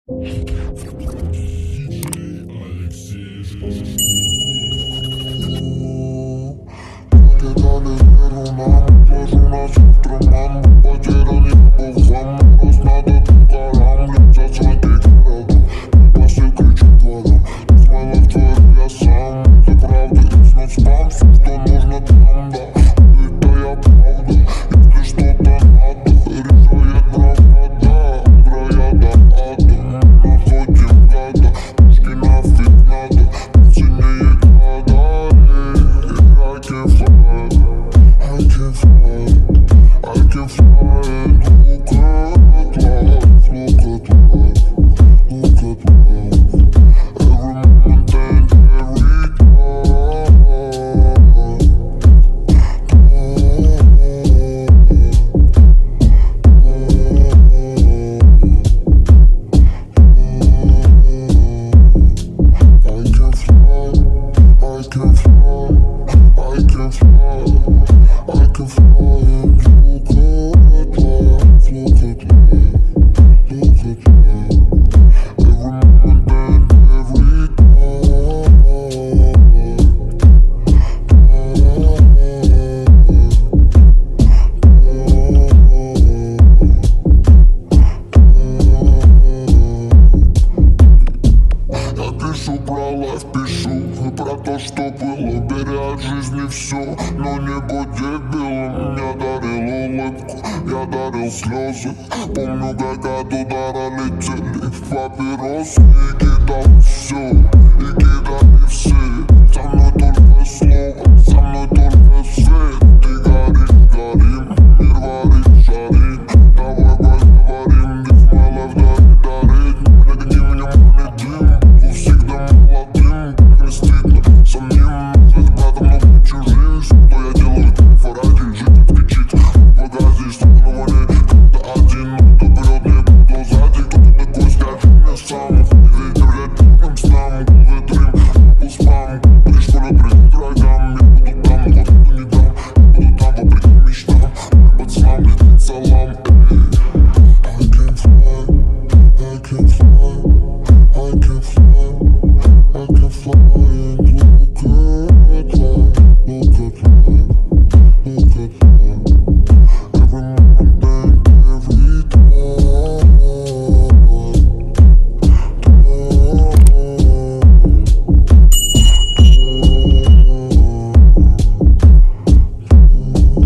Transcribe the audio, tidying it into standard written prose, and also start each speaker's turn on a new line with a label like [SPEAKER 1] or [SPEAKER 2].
[SPEAKER 1] Кидали веру нам, ложу на завтра, маму потеряли по вам. Раз надо тукарам, летят звонки города. Пасы кричат вода, смайлов творю я сам. Ты правда и снов спам, все, что нужно там, да. Это я правда, если что-то надо, решает бравада. Края до ада, находим гада, пушки нафиг надо, сильнее гада. I can fly, I can fly, and look at life, look at life, look at life. Every moment and every time. I can fly, I can fly, I can fly. I can fly and look at life, look at life, look at life. Every moment and every time. Я пишу про лайф, пишу про то, что было. Беря от жизни все, но не будь дебилом. Я дарил улыбку, я дарил слезы. Помню, как от удара летели папиросы. И кидал все, и кидал